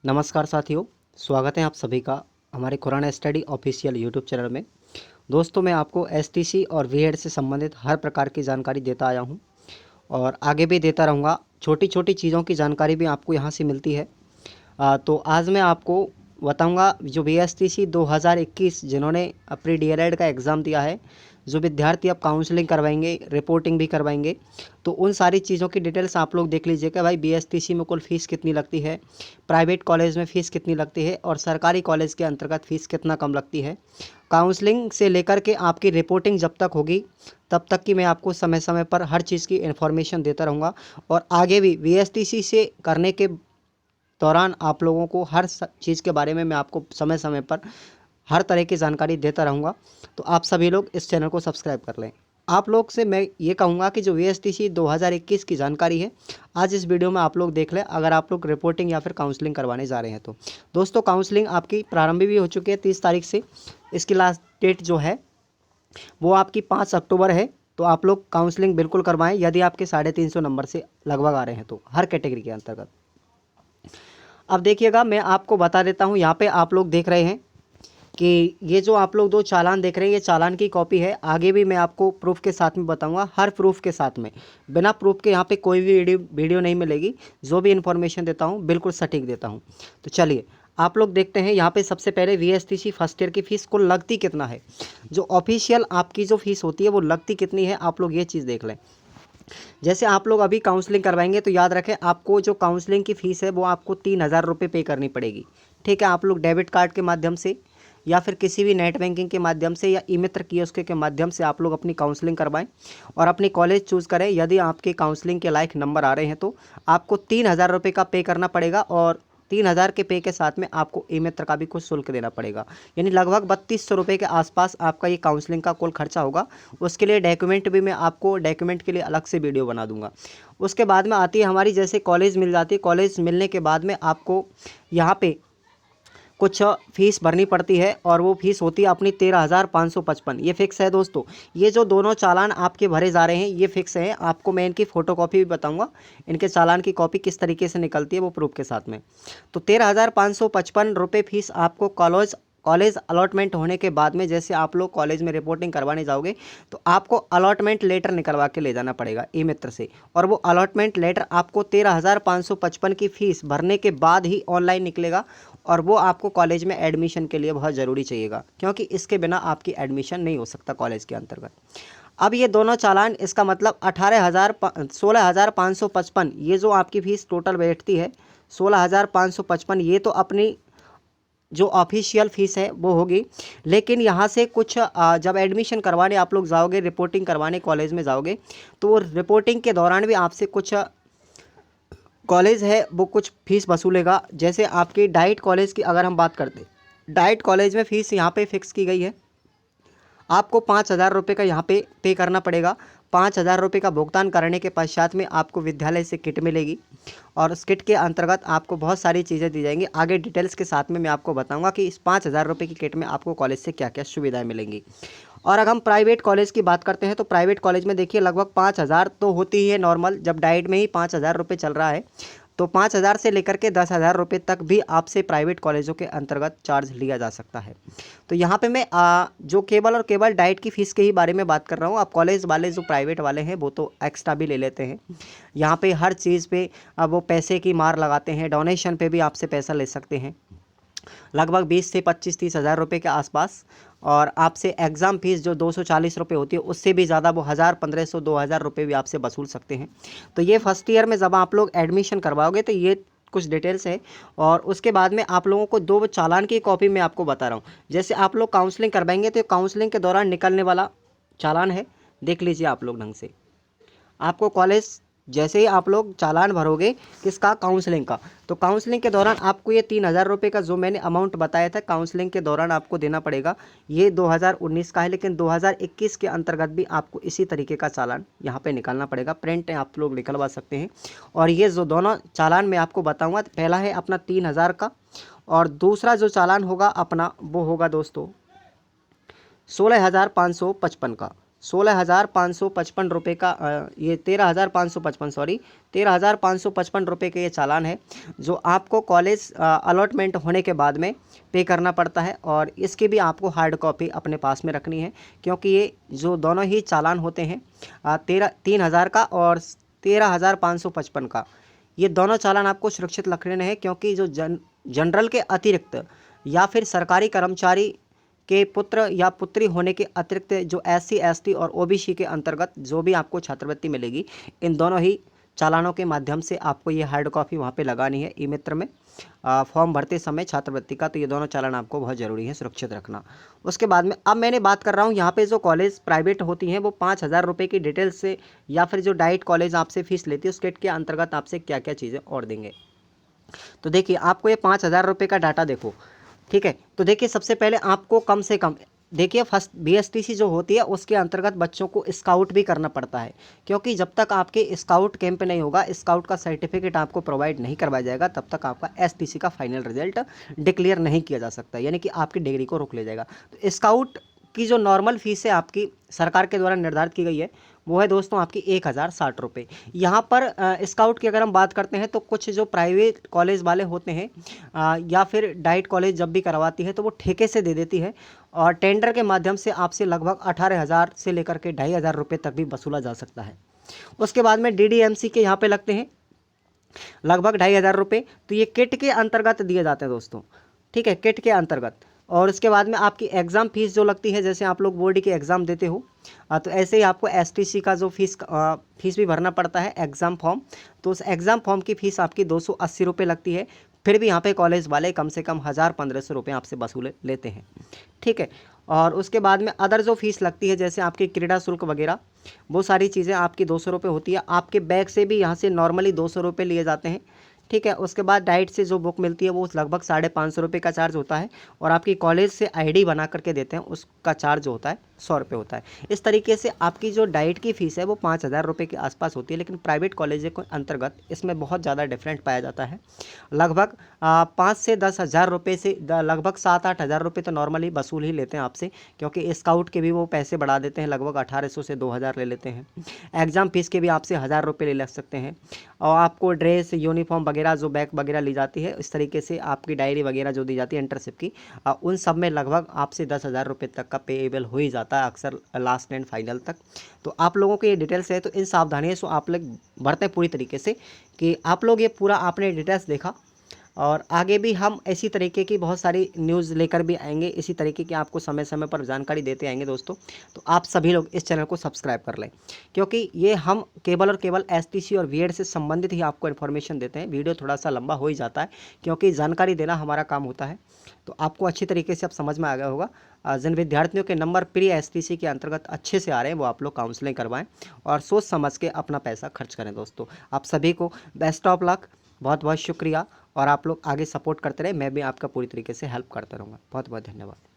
नमस्कार साथियों, स्वागत है आप सभी का हमारे Khurana study official YouTube channel में। दोस्तों, मैं आपको एसटीसी और बीएड से संबंधित हर प्रकार की जानकारी देता आया हूं और आगे भी देता रहूंगा। छोटी छोटी चीज़ों की जानकारी भी आपको यहां से मिलती है। तो आज मैं आपको बताऊंगा जो बीएसटीसी 2021 जिन्होंने अपनी डीएलएड का एग्ज़ाम दिया है, जो विद्यार्थी अब काउंसलिंग करवाएंगे, रिपोर्टिंग भी करवाएंगे, तो उन सारी चीज़ों की डिटेल्स आप लोग देख लीजिए कि भाई बीएसटीसी में कुल फ़ीस कितनी लगती है, प्राइवेट कॉलेज में फ़ीस कितनी लगती है और सरकारी कॉलेज के अंतर्गत फ़ीस कितना कम लगती है। काउंसलिंग से लेकर के आपकी रिपोर्टिंग जब तक होगी तब तक की मैं आपको समय समय पर हर चीज़ की इन्फॉर्मेशन देता रहूँगा और आगे भी बीएसटीसी से करने के दौरान आप लोगों को हर चीज़ के बारे में मैं आपको समय समय पर हर तरह की जानकारी देता रहूँगा। तो आप सभी लोग इस चैनल को सब्सक्राइब कर लें। आप लोग से मैं ये कहूँगा कि जो बीएसटीसी 2021 की जानकारी है, आज इस वीडियो में आप लोग देख लें, अगर आप लोग रिपोर्टिंग या फिर काउंसलिंग करवाने जा रहे हैं तो। दोस्तों, काउंसलिंग आपकी प्रारंभ भी हो चुकी है 30 तारीख से। इसकी लास्ट डेट जो है वो आपकी 5 अक्टूबर है। तो आप लोग काउंसलिंग बिल्कुल करवाएं यदि आपके 350 नंबर से लगभग आ रहे हैं तो, हर कैटेगरी के अंतर्गत। अब देखिएगा, मैं आपको बता देता हूँ। यहाँ पे आप लोग देख रहे हैं कि ये जो आप लोग दो चालान देख रहे हैं, ये चालान की कॉपी है। आगे भी मैं आपको प्रूफ के साथ में बताऊंगा, हर प्रूफ के साथ में। बिना प्रूफ के यहाँ पे कोई भी वीडियो नहीं मिलेगी। जो भी इन्फॉर्मेशन देता हूँ बिल्कुल सटीक देता हूँ। तो चलिए आप लोग देखते हैं। यहाँ पे सबसे पहले बीएसटीसी फर्स्ट ईयर की फ़ीस कुल लगती कितना है, जो ऑफिशियल आपकी जो फ़ीस होती है वो लगती कितनी है, आप लोग ये चीज़ देख लें। जैसे आप लोग अभी काउंसलिंग करवाएंगे तो याद रखें, आपको जो काउंसलिंग की फ़ीस है वो आपको 3,000 रुपये पे करनी पड़ेगी। ठीक है, आप लोग डेबिट कार्ड के माध्यम से या फिर किसी भी नेट बैंकिंग के माध्यम से या ई मित्र कियोस्क के माध्यम से आप लोग अपनी काउंसलिंग करवाएं और अपनी कॉलेज चूज़ करें। यदि आपके काउंसलिंग के लायक नंबर आ रहे हैं तो आपको 3,000 रुपये का पे करना पड़ेगा और 3,000 के पे के साथ में आपको ई मित्र का भी कुछ शुल्क देना पड़ेगा। यानी लगभग 3200 रुपये के आसपास आपका ये काउंसलिंग का कुल खर्चा होगा। उसके लिए डॉक्यूमेंट भी मैं आपको डॉक्यूमेंट के लिए अलग से वीडियो बना दूंगा। उसके बाद में आती है हमारी, जैसे कॉलेज मिल जाती है, कॉलेज मिलने के बाद में आपको यहाँ पे कुछ फ़ीस भरनी पड़ती है और वो फ़ीस होती है अपनी 13,555। ये फ़िक्स है दोस्तों। ये जो दोनों चालान आपके भरे जा रहे हैं ये फ़िक्स है। आपको मैं इनकी फ़ोटोकॉपी भी बताऊंगा, इनके चालान की कॉपी किस तरीके से निकलती है वो प्रूफ के साथ में। तो 13,555 रुपये फ़ीस आपको कॉलेज अलॉटमेंट होने के बाद में, जैसे आप लोग कॉलेज में रिपोर्टिंग करवाने जाओगे तो आपको अलॉटमेंट लेटर निकलवा के ले जाना पड़ेगा ई मित्र से। और वो अलॉटमेंट लेटर आपको 13,555 की फ़ीस भरने के बाद ही ऑनलाइन निकलेगा और वो आपको कॉलेज में एडमिशन के लिए बहुत ज़रूरी चाहिएगा, क्योंकि इसके बिना आपकी एडमिशन नहीं हो सकता कॉलेज के अंतर्गत। अब ये दोनों चालान, इसका मतलब 16,555, ये जो आपकी फ़ीस टोटल बैठती है 16,555, ये तो अपनी जो ऑफिशियल फ़ीस है वो होगी। लेकिन यहाँ से कुछ जब एडमिशन करवाने आप लोग जाओगे, रिपोर्टिंग करवाने कॉलेज में जाओगे, तो वो रिपोर्टिंग के दौरान भी आपसे कुछ कॉलेज है वो कुछ फ़ीस वसूलेगा। जैसे आपकी डाइट कॉलेज की अगर हम बात करते, डाइट कॉलेज में फ़ीस यहाँ पे फिक्स की गई है। आपको 5,000 रुपये का यहाँ पे करना पड़ेगा। 5,000 रुपये का भुगतान करने के पश्चात में आपको विद्यालय से किट मिलेगी और उस किट के अंतर्गत आपको बहुत सारी चीज़ें दी जाएंगी। आगे डिटेल्स के साथ में मैं आपको बताऊंगा कि इस 5,000 रुपये की किट में आपको कॉलेज से क्या क्या सुविधाएं मिलेंगी। और अगर हम प्राइवेट कॉलेज की बात करते हैं तो प्राइवेट कॉलेज में देखिए लगभग 5,000 तो होती ही है नॉर्मल, जब डाइट में ही 5,000 रुपये चल रहा है तो 5,000 से लेकर के 10,000 रुपये तक भी आपसे प्राइवेट कॉलेजों के अंतर्गत चार्ज लिया जा सकता है। तो यहाँ पे मैं जो केवल और केवल डाइट की फ़ीस के ही बारे में बात कर रहा हूँ। अब कॉलेज वाले जो प्राइवेट वाले हैं वो तो एक्स्ट्रा भी ले लेते हैं। यहाँ पे हर चीज़ पे अब वो पैसे की मार लगाते हैं, डोनेशन पे भी आपसे पैसा ले सकते हैं, लगभग 20 से 25-30 हज़ार रुपये के आसपास। और आपसे एग्ज़ाम फ़ीस जो 240 रुपये होती है उससे भी ज़्यादा वो 1,000, 1,500, 2,000 रुपये भी आपसे वसूल सकते हैं। तो ये फर्स्ट ईयर में जब आप लोग एडमिशन करवाओगे तो ये कुछ डिटेल्स है। और उसके बाद में आप लोगों को 2 चालान की कॉपी मैं आपको बता रहा हूँ। जैसे आप लोग काउंसलिंग करवाएंगे तो काउंसलिंग के दौरान निकलने वाला चालान है, देख लीजिए आप लोग ढंग से। आपको कॉलेज जैसे ही आप लोग चालान भरोगे किसका, काउंसलिंग का, तो काउंसलिंग के दौरान आपको ये 3,000 रुपये का जो मैंने अमाउंट बताया था काउंसलिंग के दौरान आपको देना पड़ेगा। ये 2019 का है, लेकिन 2021 के अंतर्गत भी आपको इसी तरीके का चालान यहाँ पे निकालना पड़ेगा। प्रिंट आप लोग निकलवा सकते हैं। और ये जो दोनों चालान मैं आपको बताऊँगा, पहला है अपना 3,000 का और दूसरा जो चालान होगा अपना वो होगा दोस्तों 16,555 का। ₹16,555 का ये 13,555 सॉरी 13,555 रुपये का ये चालान है जो आपको कॉलेज अलॉटमेंट होने के बाद में पे करना पड़ता है। और इसकी भी आपको हार्ड कॉपी अपने पास में रखनी है, क्योंकि ये जो दोनों ही चालान होते हैं 3,000 का और 13,555 का, ये दोनों चालान आपको सुरक्षित रखने हैं, क्योंकि जो जनरल के अतिरिक्त या फिर सरकारी कर्मचारी के पुत्र या पुत्री होने के अतिरिक्त जो SC ST और OBC के अंतर्गत जो भी आपको छात्रवृत्ति मिलेगी, इन दोनों ही चालानों के माध्यम से आपको ये हार्ड कॉपी वहाँ पे लगानी है ई मित्र में फॉर्म भरते समय छात्रवृत्ति का। तो ये दोनों चालान आपको बहुत ज़रूरी है सुरक्षित रखना। उसके बाद में अब मैंने बात कर रहा हूँ यहाँ पे जो कॉलेज प्राइवेट होती हैं वो 5,000 रुपये की डिटेल्स से, या फिर जो डाइट कॉलेज आपसे फीस लेती है उस किट के अंतर्गत आपसे क्या क्या चीज़ें और देंगे। तो देखिए आपको ये 5,000 रुपये का डाटा देखो, ठीक है। तो देखिए सबसे पहले आपको कम से कम देखिए फर्स्ट BSTC जो होती है उसके अंतर्गत बच्चों को स्काउट भी करना पड़ता है, क्योंकि जब तक आपके स्काउट कैंप नहीं होगा, स्काउट का सर्टिफिकेट आपको प्रोवाइड नहीं करवाया जाएगा, तब तक आपका STC का फाइनल रिजल्ट डिक्लेयर नहीं किया जा सकता, यानी कि आपकी डिग्री को रोक ले जाएगा। तो स्काउट की जो नॉर्मल फीस है आपकी सरकार के द्वारा निर्धारित की गई है वो है दोस्तों आपकी 1,060 रुपये। यहाँ पर स्काउट की अगर हम बात करते हैं तो कुछ जो प्राइवेट कॉलेज वाले होते हैं या फिर डाइट कॉलेज जब भी करवाती है तो वो ठेके से दे देती है और टेंडर के माध्यम से आपसे लगभग 18,000 से लेकर के 2,500 रुपये तक भी वसूला जा सकता है। उसके बाद में DDMC के यहाँ पे लगते हैं लगभग 2,500 रुपये। तो ये किट के अंतर्गत दिए जाते हैं दोस्तों, ठीक है, किट के अंतर्गत। और उसके बाद में आपकी एग्ज़ाम फीस जो लगती है, जैसे आप लोग बोर्ड के एग्ज़ाम देते हो तो ऐसे ही आपको STC का जो फीस भी भरना पड़ता है एग्ज़ाम फॉर्म। तो उस एग्ज़ाम फॉर्म की फ़ीस आपकी 280 रुपये लगती है। फिर भी यहाँ पे कॉलेज वाले कम से कम 1,000-1,500 रुपये आपसे वसूल लेते हैं, ठीक है। और उसके बाद में अदर जो फीस लगती है जैसे आपकी क्रीड़ा शुल्क वगैरह, वो सारी चीज़ें आपकी 200 रुपये होती है। आपके बैग से भी यहाँ से नॉर्मली 200 रुपये लिए जाते हैं, ठीक है। उसके बाद डाइट से जो बुक मिलती है वो लगभग 550 रुपये का चार्ज होता है, और आपकी कॉलेज से ID बना करके देते हैं उसका चार्ज होता है 100 रुपये होता है। इस तरीके से आपकी जो डाइट की फ़ीस है वो 5,000 रुपये के आसपास होती है। लेकिन प्राइवेट कॉलेज के अंतर्गत इसमें बहुत ज़्यादा डिफरेंट पाया जाता है। लगभग 5 से 10,000 रुपये से लगभग 7-8 हज़ार रुपये तो नॉर्मली वसूल ही लेते हैं आपसे, क्योंकि स्काउट के भी वो पैसे बढ़ा देते हैं, लगभग 1,800 से 2,000 ले लेते हैं। एग्ज़ाम फीस के भी आपसे 1,000 रुपये ले सकते हैं। और आपको ड्रेस, यूनिफॉर्म वगैरह जो बैग वगैरह ली जाती है, इस तरीके से आपकी डायरी वगैरह जो दी जाती है इंटर्नशिप की, उन सब में लगभग आपसे 10,000 रुपये तक का पेएबल हो ही जाता है अक्सर लास्ट एंड फाइनल तक। तो आप लोगों को ये डिटेल्स है, तो इन सावधानियों से आप लोग बरतें पूरी तरीके से कि आप लोग ये पूरा आपने डिटेल्स देखा। और आगे भी हम इसी तरीके की बहुत सारी न्यूज़ लेकर भी आएंगे, इसी तरीके की आपको समय समय पर जानकारी देते आएंगे दोस्तों। तो आप सभी लोग इस चैनल को सब्सक्राइब कर लें, क्योंकि ये हम केवल और केवल STC और BEd से संबंधित ही आपको इन्फॉर्मेशन देते हैं। वीडियो थोड़ा सा लंबा हो ही जाता है, क्योंकि जानकारी देना हमारा काम होता है। तो आपको अच्छी तरीके से अब समझ में आ गया होगा। जिन विद्यार्थियों के नंबर प्री STC के अंतर्गत अच्छे से आ रहे हैं वो आप लोग काउंसलिंग करवाएं और सोच समझ के अपना पैसा खर्च करें दोस्तों। आप सभी को बेस्ट ऑफ लक, बहुत बहुत शुक्रिया। और आप लोग आगे सपोर्ट करते रहे, मैं भी आपका पूरी तरीके से हेल्प करता रहूँगा। बहुत बहुत धन्यवाद।